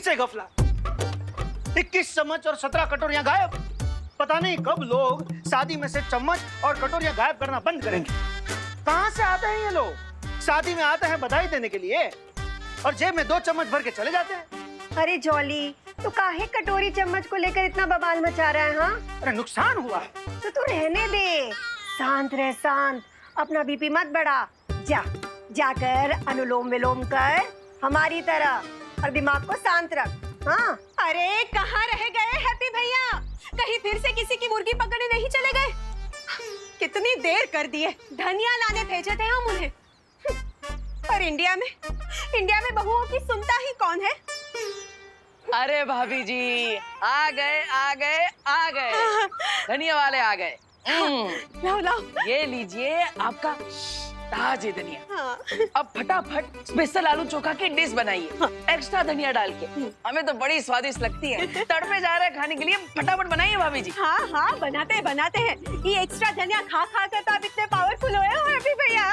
से गफला। 21 चम्मच और 17 कटोरियां गायब। पता नहीं कब लोग शादी में से चम्मच और कटोरियां गायब करना बंद करेंगे। कहां से आते हैं ये लोग? शादी में आते हैं बधाई देने के लिए और जेब में 2 चम्मच भर के चले जाते हैं। अरे जॉली, तू काहे कटोरी चम्मच को लेकर इतना बवाल मचा रहा है? हाँ, अरे नुकसान हुआ है तो तू रहने दे, शांत रह, शांत। अपना बीपी मत बढ़ा। जाकर अनुलोम विलोम कर हमारी तरह और दिमाग को शांत रख। हाँ, अरे कहाँ रह गए हैप्पी भैया? कहीं फिर से किसी की मुर्गी पकड़ने नहीं चले गए? कितनी देर कर दी है, धनिया लाने भेजे थे हम उन्हें। और इंडिया में बहुओं की सुनता ही कौन है? अरे भाभी जी, आ गए धनिया वाले आ गए। लाओ लाओ, ये लीजिए आपका ताजे धनिया। हाँ। अब फटाफट स्पेशल आलू चोखा की डिश बनाइए, एक्स्ट्रा धनिया डाल के। हमें तो बड़ी स्वादिष्ट लगती है, तड़पे जा रहे हैं खाने के लिए। फटाफट बनाइए भाभी जी। हाँ, बनाते हैं। ये एक्स्ट्रा धनिया खा कर तो आप इतने पावरफुल हुए हो हैप्पी भैया।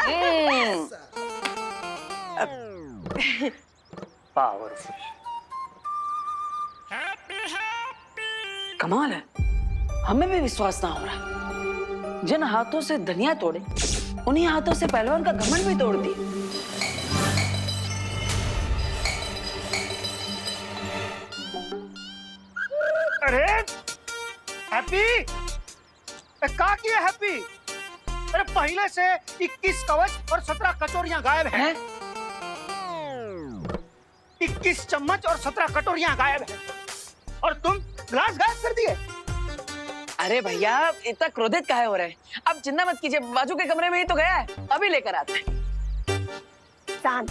पावरफुल, कमाल है, हमें भी विश्वास ना हो रहा। जिन हाथों से धनिया तोड़े, उन्हीं हाथों से पहलवान का घमंड भी तोड़ दिए। अरे हैप्पी, क्या किया हैप्पी? अरे पहले से 21 कवच और 17 कटोरियां गायब हैं। 21 चम्मच और 17 कटोरियां गायब हैं और तुम ग्लास गायब कर दिए। अरे भैया, इतना क्रोधित काहे हो रहे हैं? अब चिंता मत कीजिए, बाजू के कमरे में ही तो गया है, अभी लेकर आते हैं। शांत।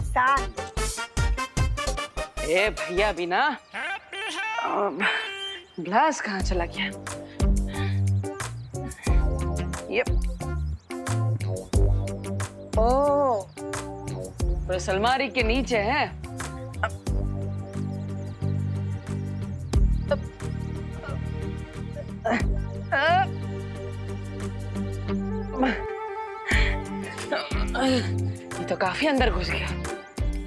ए भैया, बिना ग्लास कहाँ चला गया? ये ओ, तो अलमारी के नीचे है। ये तो काफी अंदर घुस गया,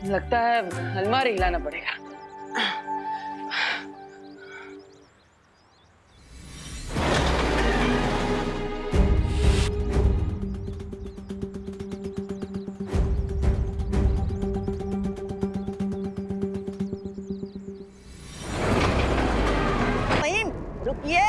लगता है अलमारी हिलाना पड़ेगा। रुकिए।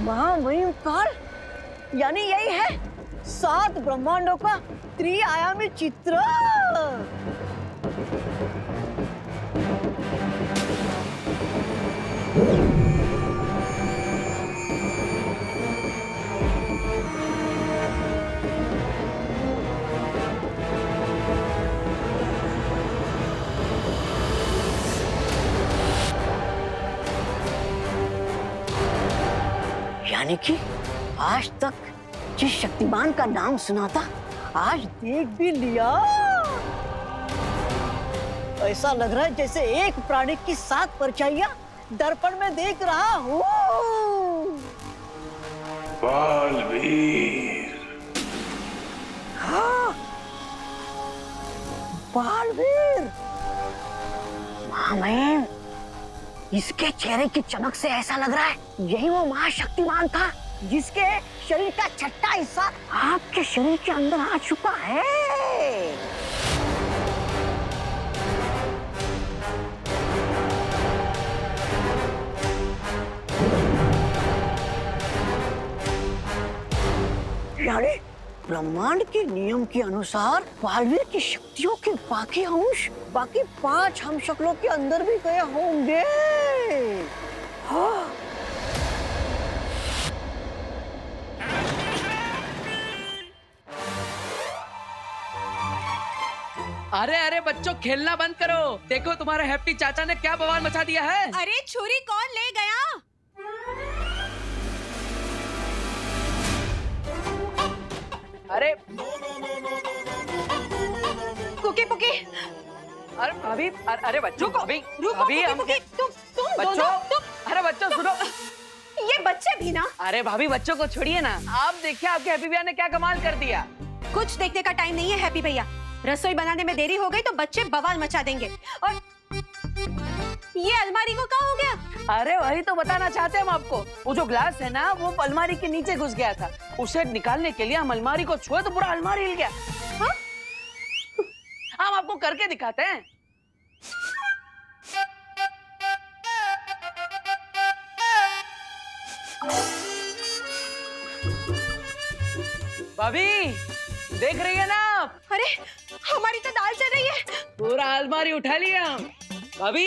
महामहिमकाल, यानी यही है 7 ब्रह्मांडों का त्रिआयामी चित्र। यानी कि आज तक जिस शक्तिमान का नाम सुना था, आज देख भी लिया। ऐसा लग रहा है जैसे एक प्राणी की 7 परछाइयां दर्पण में देख रहा हूँ। बालवीर। हाँ, बालवीर। महामहिम, इसके चेहरे की चमक से ऐसा लग रहा है यही वो महाशक्तिमान था जिसके शरीर का छठा हिस्सा आपके शरीर के अंदर आ चुका है। यानी ब्रह्मांड के नियम के अनुसार बालवीर की शक्तियों के बाकी अंश बाकी 5 हम शक्लों के अंदर भी गए होंगे। हाँ। अरे अरे बच्चों, खेलना बंद करो। देखो तुम्हारे हैप्पी चाचा ने क्या बवाल मचा दिया है। अरे छुरी कौन ले गया? अरे कुकी पुकी, अरे भाभी, अरे बच्चों, भाभी रुको भाभी, कुकी हम पुकी, तुम बच्चों, दोनों, तुम अरे बच्चों सुनो। ये बच्चे भी ना। अरे भाभी, बच्चों को छोड़िए ना। आप देखिए आपके हैप्पी भैया ने क्या कमाल कर दिया। कुछ देखने का टाइम नहीं है हैप्पी भैया। रसोई बनाने में देरी हो गई तो बच्चे बवाल मचा देंगे। और ये अलमारी को क्या हो गया? अरे वही तो बताना चाहते हैं हम आपको। वो जो ग्लास है ना, वो अलमारी के नीचे घुस गया था। उसे निकालने के लिए हम अलमारी को छुए तो पूरा अलमारी हिल गया। हाँ? हम आपको करके दिखाते हैं। भाभी देख रही है ना आप? अरे हमारी तो दाल चल रही है। पूरा अलमारी उठा लिया हम। भाभी,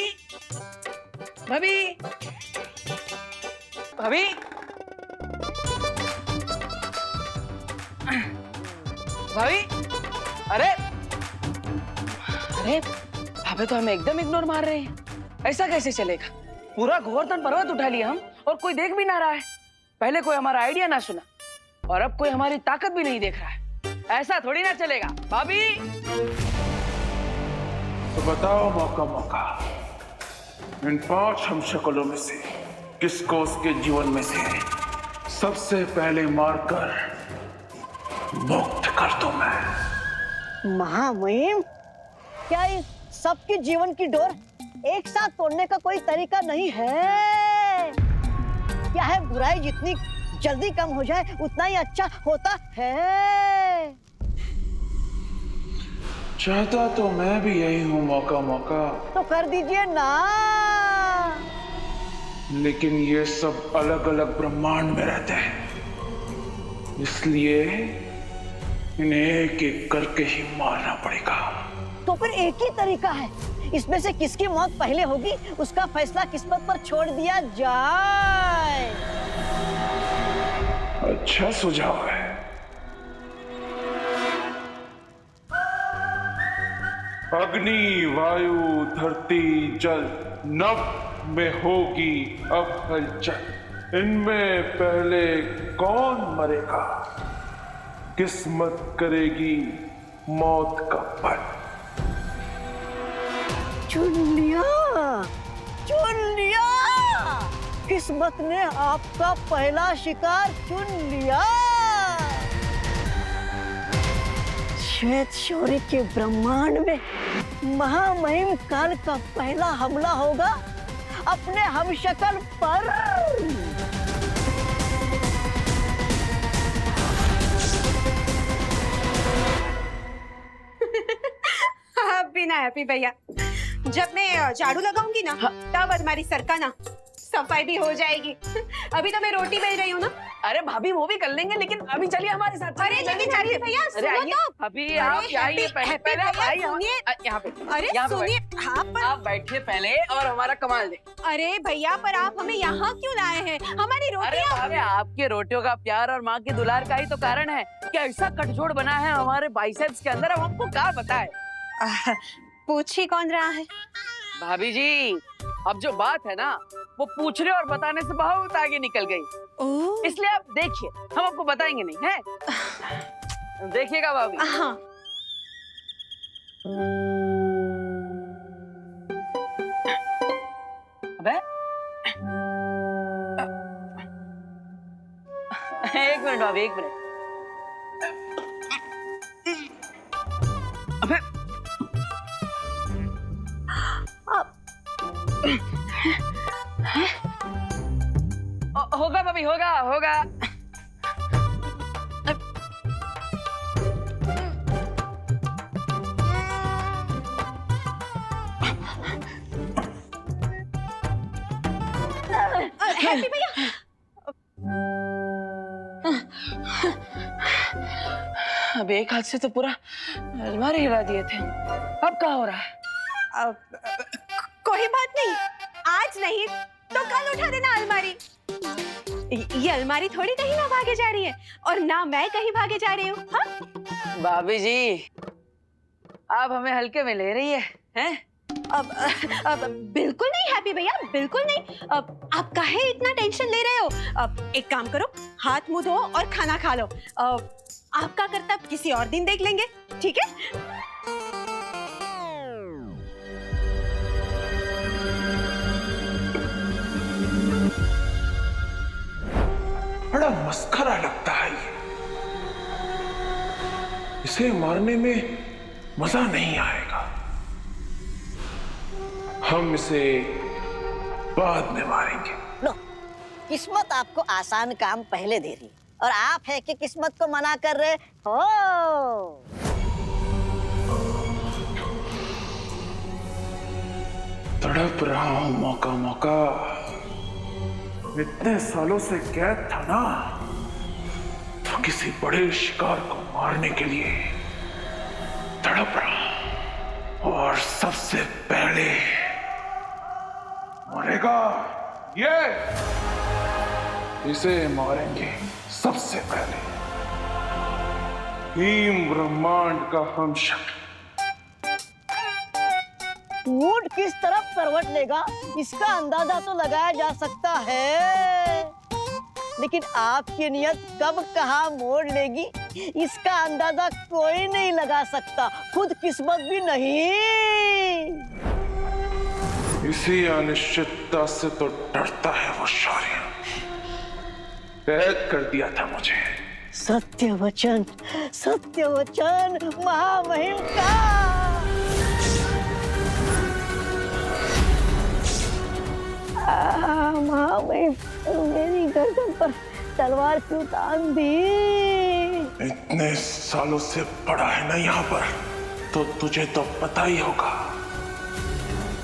भाभी, भाभी, भाभी, अरे अरे भाभी तो हमें एकदम इग्नोर मार रहे हैं। ऐसा कैसे चलेगा? पूरा गोवर्धन पर्वत उठा लिया हम और कोई देख भी ना रहा है। पहले कोई हमारा आइडिया ना सुना और अब कोई हमारी ताकत भी नहीं देख रहा है। ऐसा थोड़ी ना चलेगा। भाभी तो बताओ मौका मौका, इन 5 हम शक्लों में से किसको उसके जीवन में से सबसे पहले मारकर मुक्त कर दूं मैं? महामहिम, क्या इस सबके जीवन की डोर एक साथ तोड़ने का कोई तरीका नहीं है? क्या है बुराई जितनी जल्दी कम हो जाए उतना ही अच्छा होता है। चाहता तो मैं भी यही हूँ मौका मौका, तो कर दीजिए ना। लेकिन ये सब अलग अलग ब्रह्मांड में रहते हैं, इसलिए इन्हें एक एक करके ही मारना पड़ेगा। तो फिर एक ही तरीका है, इसमें से किसकी मौत पहले होगी उसका फैसला किस्मत पर छोड़ दिया जाए। अच्छा सुझाव है। अग्नि, वायु, धरती, जल, नभ में होगी अब हलचल। इनमें पहले कौन मरेगा? किस्मत करेगी मौत का पल। चुन लिया, चुन लिया। किस्मत ने आपका पहला शिकार चुन लिया। श्वेत शौर्य के ब्रह्मांड में महामहिम काल का पहला हमला होगा अपने हमशक्ल पर। अब भी ना हैप्पी भैया, जब मैं झाड़ू लगाऊंगी ना तब अलमारी सरकाना, सफाई भी हो जाएगी। अभी तो मैं रोटी बेल रही हूँ ना। अरे भाभी वो भी कर लेंगे, लेकिन अभी चलिए हमारे साथ। अरे लेकिन चलिए भैया, अरे सुनो आइए तो। अभी आप आइए, पहले पहले आप आइए सुनिए। यहाँ पे। अरे यहाँ पे सुनिए, हाँ पर आप बैठिए पहले और हमारा कमाल दे। अरे भैया, पर आप हमें यहाँ क्यों लाए हैं? हमारी अरे रोटियाँ। भाभी, आपके रोटियों का प्यार और माँ की दुलार का ही तो कारण है कि ऐसा गठजोड़ बना है हमारे बाइसेप्स के अंदर। अब हमको क्या बताए? पूछ ही कौन रहा है? भाभी जी, अब जो बात है ना, वो पूछने और बताने से बहुत आगे निकल गई। इसलिए आप देखिए, हम आपको बताएंगे नहीं है। देखिएगा भाभी। हाँ। अबे एक मिनट भाभी, एक मिनट। अबे होगा भाभी, होगा होगा। हैप्पी भैया, अब एक हाथ से तो पूरा अलमारी हिला दिए थे। अब क्या हो रहा है? कोई बात नहीं, आज नहीं तो कल उठा देना अलमारी। ये अलमारी थोड़ी कहीं ना भागे जा रही है, और ना मैं कहीं भागे जा रही हूँ। हाँ? भाभी जी, आप हमें हल्के में ले रही है, हैं? अब बिल्कुल नहीं हैप्पी भैया, बिल्कुल नहीं। अब आप काहे इतना टेंशन ले रहे हो? अब एक काम करो, हाथ मुंह धो और खाना खा लो। आपका कर्तव्य किसी और दिन देख लेंगे, ठीक है? बड़ा मस्खरा लगता है ये। इसे मारने में मजा नहीं आएगा। हम इसे बाद में मारेंगे। लो, किस्मत आपको आसान काम पहले दे रही और आप है कि किस्मत को मना कर रहे हो। तड़प रहा हूं मौका मौका। इतने सालों से कैद था ना, तो किसी बड़े शिकार को मारने के लिए तड़प रहा। और सबसे पहले मरेगा ये। इसे मारेंगे सबसे पहले। भीम ब्रह्मांड का हम शक्ल। ऊंट किस तरफ करवट लेगा इसका अंदाजा तो लगाया जा सकता है, लेकिन आपकी नियत कब कहाँ मोड़ लेगी इसका अंदाजा कोई नहीं लगा सकता, खुद किस्मत भी नहीं। इसी अनिश्चितता से तो डरता है वो शौर्य। कैद कर दिया था मुझे। सत्य वचन महामहिम का। महामहिम, मेरी गर्दन पर तलवार क्यों तान दी? इतने सालों से पड़ा है ना यहाँ पर, तो तुझे तो पता ही होगा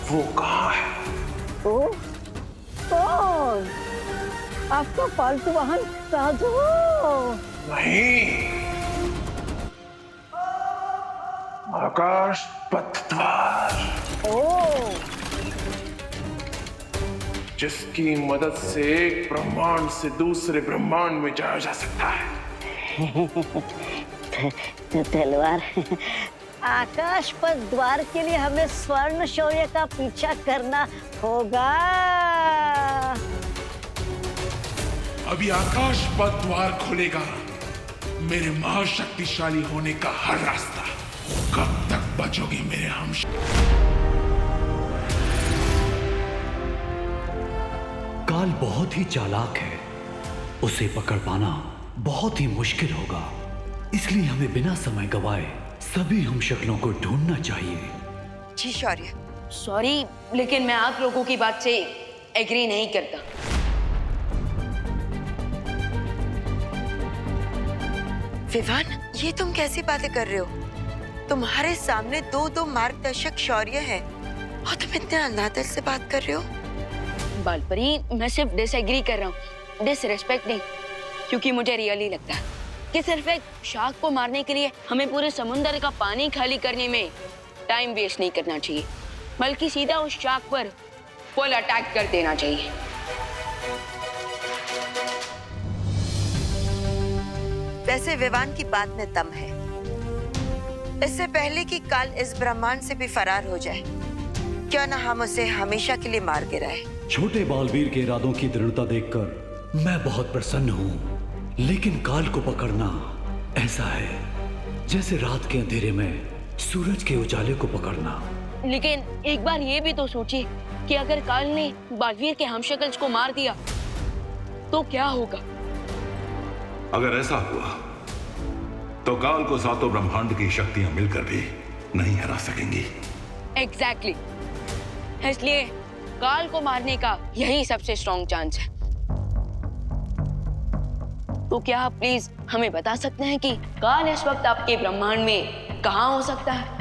वो कहाँ है। ओ, कौन? आपका पालतू वाहन राजू? नहीं, आकाश पथ द्वार। ओ, जिसकी मदद से एक ब्रह्मांड से दूसरे ब्रह्मांड में जाया जा सकता है। तलवार। आकाश पर द्वार के लिए हमें स्वर्ण शौर्य का पीछा करना होगा। अभी आकाश पथ द्वार खोलेगा मेरे महाशक्तिशाली होने का हर रास्ता। कब तक बचोगे मेरे हम? काल बहुत ही चालाक है, उसे पकड़ पाना बहुत ही मुश्किल होगा, इसलिए हमें बिना समय गवाए सभी हम शक्लों को ढूंढना चाहिए। जी शौर्य। सॉरी, लेकिन मैं आप लोगों की बात से एग्री नहीं करता। विवान, ये तुम कैसी बातें कर रहे हो? तुम्हारे सामने दो मार्गदर्शक शौर्य है और तुम इतने अनादर से बात कर रहे हो। बालपरी, मैं सिर्फ डिसएग्री कर रहा हूँ, डिसरिस्पेक्ट नहीं, क्योंकि मुझे रियली लगता है कि सिर्फ एक शार्क को मारने के लिए हमें पूरे समुद्र का पानी खाली करने में टाइम वेस्ट नहीं करना चाहिए, बल्कि सीधा उस शार्क पर फुल अटैक कर देना चाहिए। वैसे विवान की बात में दम है। इससे पहले कि काल इस ब्रह्मांड से भी फरार हो जाए, क्यों ना हम उसे हमेशा के लिए मार गिराए। छोटे बालवीर के इरादों की दृढ़ता देखकर मैं बहुत प्रसन्न हूँ, लेकिन काल को पकड़ना ऐसा है जैसे रात के अंधेरे में सूरज के उजाले को पकड़ना। लेकिन एक बार ये भी तो सोचिए कि अगर काल ने बालवीर के हमशक्ल्स को मार दिया तो क्या होगा? अगर ऐसा हुआ तो काल को सातों ब्रह्मांड की शक्तियां मिलकर भी नहीं हरा सकेंगी। एग्जैक्टली। इसलिए काल को मारने का यही सबसे स्ट्रॉन्ग चांस है। तो क्या आप प्लीज हमें बता सकते हैं कि काल इस वक्त आपके ब्रह्मांड में कहाँ हो सकता है?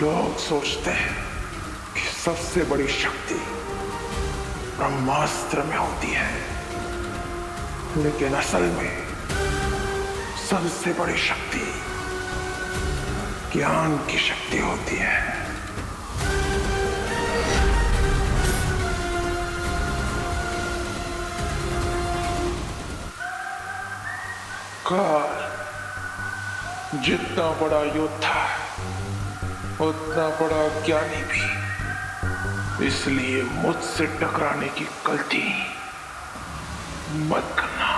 लोग सोचते हैं कि सबसे बड़ी शक्ति ब्रह्मास्त्र में होती है, लेकिन असल में सबसे बड़ी शक्ति ज्ञान की शक्ति होती है। काल जितना बड़ा योद्धा उतना बड़ा ज्ञानी भी, इसलिए मुझसे टकराने की गलती मत करना।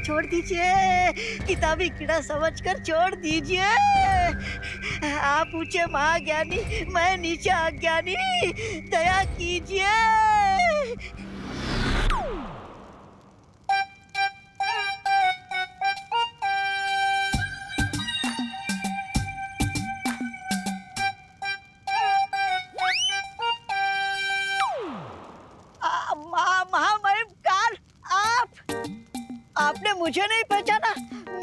छोड़ दीजिए, किताबी कीड़ा समझकर छोड़ दीजिए। आप ऊंचे महाज्ञानी, मैं नीचा अज्ञानी, दया कीजिए। महामहिम काल, आपने मुझे नहीं पहचाना?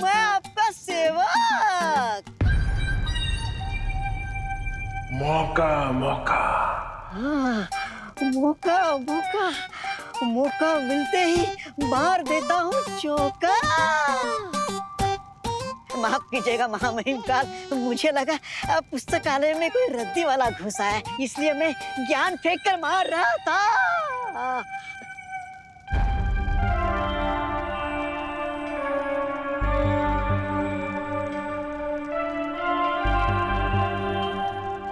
मैं आपका सेवक। मौका मौका हाँ, मौका मौका मौका मिलते ही मार देता हूँ चौका। माफ कीजिएगा महामहिम काल, मुझे लगा पुस्तकालय में कोई रद्दी वाला घुसा है, इसलिए मैं ज्ञान फेंक कर मार रहा था।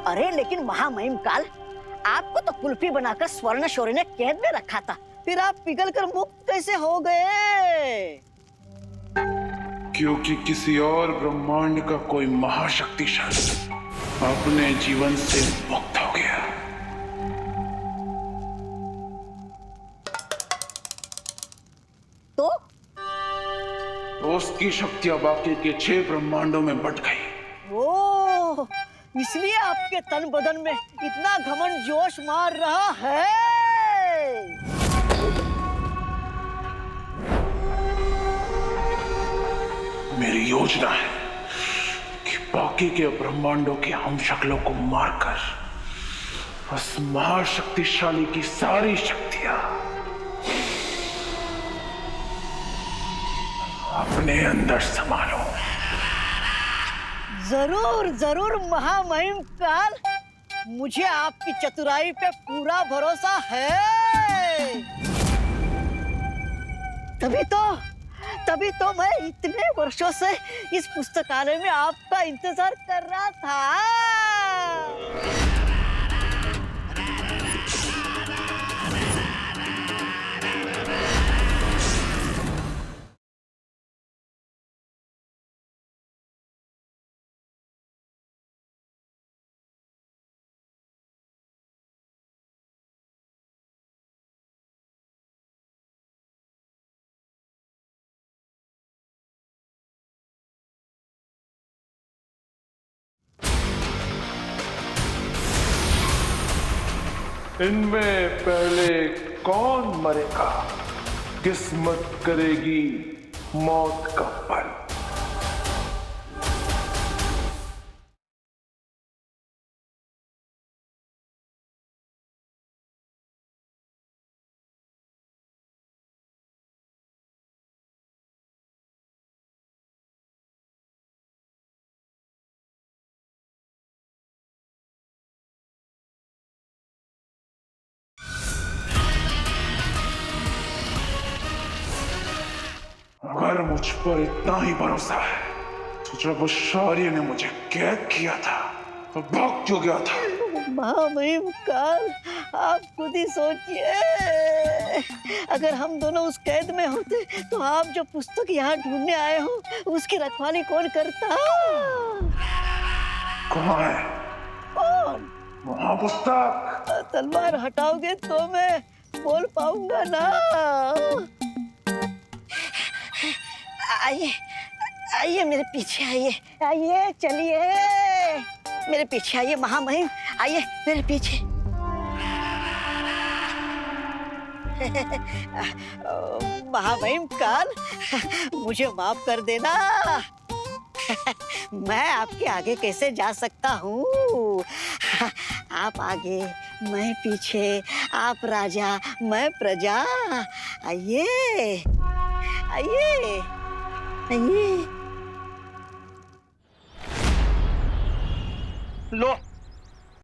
अरे लेकिन महामहिम काल, आपको तो कुल्फी बनाकर स्वर्ण शौर्य ने कैद में रखा था, फिर आप पिघलकर मुक्त कैसे हो गए? क्योंकि किसी और ब्रह्मांड का कोई महाशक्तिशाली अपने जीवन से मुक्त हो गया। तो उसकी शक्तियां बाकी के 6 ब्रह्मांडों में बट गई। ओ, इसलिए आपके तन बदन में इतना घमंड जोश मार रहा है। मेरी योजना है कि बाकी के ब्रह्मांडों के हम शक्लों को मारकर उस महाशक्तिशाली की सारी शक्तियां अपने अंदर संभालो। जरूर जरूर महामहिम काल, मुझे आपकी चतुराई पे पूरा भरोसा है। तभी तो मैं इतने वर्षों से इस पुस्तकालय में आपका इंतजार कर रहा था। इनमें पहले कौन मरेगा? किस्मत करेगी मौत का पल। अगर मुझ पर इतना ही भरोसा है तो जब उस शौर्य ने मुझे कैद किया था तो भाग क्यों गया था? महामहिम काल, आप खुद ही सोचिए, अगर हम दोनों उस कैद में होते तो आप जो पुस्तक यहाँ ढूंढने आए हो उसकी रखवाली कौन करता? कहाँ है कौन? वहाँ पुस्तक। तलवार हटाओगे तो मैं बोल पाऊंगा ना। आइए आइए मेरे पीछे आइए, आइए चलिए मेरे पीछे आइए महामहिम, आइए मेरे पीछे। महामहिम काल, मुझे माफ कर देना। मैं आपके आगे कैसे जा सकता हूँ? आप आगे मैं पीछे, आप राजा मैं प्रजा। आइए आइए आइए। लो